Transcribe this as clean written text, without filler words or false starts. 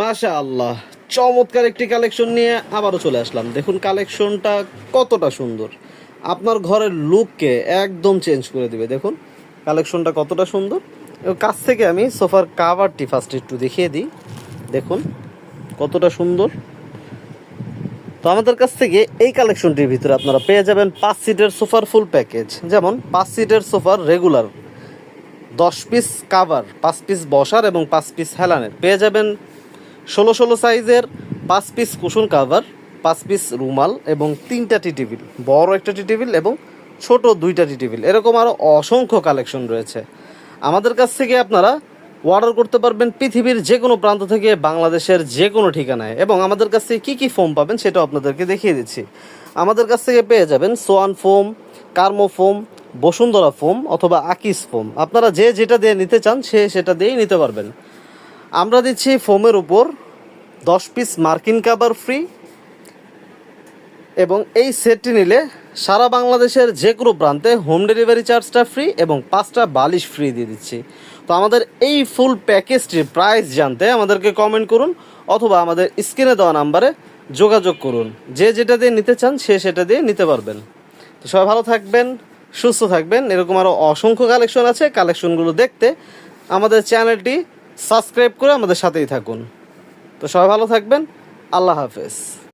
মাশাআল্লাহ, চমৎকার একটি কালেকশন নিয়ে আবারও চলে আসলাম। দেখুন কালেকশনটা কতটা সুন্দর, আপনার ঘরের লুককে একদম চেঞ্জ করে দিবে। দেখুন কালেকশনটা কতটা সুন্দর। এবং কাছ থেকে আমি সোফার কাভারটি ফার্স্ট একটু দেখিয়ে দিই। দেখুন কতটা সুন্দর। তো আমাদের কাছ থেকে এই কালেকশনটির ভিতরে আপনারা পেয়ে যাবেন 5 সিটের সোফার ফুল প্যাকেজ। যেমন 5 সিটের সোফার রেগুলার 10 পিস কাভার, 5 পিস বসার এবং 5 পিস হেলানের পেয়ে যাবেন। 16 সাইজের 5 পিস কুশন কাভার, 5 পিস রুমাল এবং 3টা টি টেবিল, বড় একটা টি টেবিল এবং ছোট 2টা টি টেবিল। এরকম আরও অসংখ্য কালেকশন রয়েছে। আমাদের কাছ থেকে আপনারা অর্ডার করতে পারবেন পৃথিবীর যে কোনো প্রান্ত থেকে, বাংলাদেশের যে কোনো ঠিকানায়। এবং আমাদের কাছ থেকে কী কী ফোম পাবেন সেটাও আপনাদেরকে দেখিয়ে দিচ্ছি। আমাদের কাছ থেকে পেয়ে যাবেন Schwann foam, কার্মো foam, Bashundhara foam অথবা আকিস ফোম। আপনারা যে যেটা দিয়ে নিতে চান সেটা দিয়েই নিতে পারবেন। আমরা দিচ্ছি ফোমের উপর 10 পিস মার্কিন কাভার ফ্রি, এবং এই সেটটি নিলে সারা বাংলাদেশের যে কোনো প্রান্তে হোম ডেলিভারি চার্জটা ফ্রি এবং 5টা বালিশ ফ্রি দিয়ে দিচ্ছি। তো আমাদের এই ফুল প্যাকেজটির প্রাইস জানতে আমাদেরকে কমেন্ট করুন অথবা আমাদের স্ক্রিনে দেওয়া নাম্বারে যোগাযোগ করুন। যে যেটা দিয়ে নিতে চান সেটা দিয়ে নিতে পারবেন। তো সবাই ভালো থাকবেন, সুস্থ থাকবেন। এরকম আরও অসংখ্য কালেকশন আছে। কালেকশনগুলো দেখতে আমাদের চ্যানেলটি সাবস্ক্রাইব করে আমাদের সাথেই থাকুন। তো সবাই ভালো থাকবেন। আল্লাহ হাফেজ।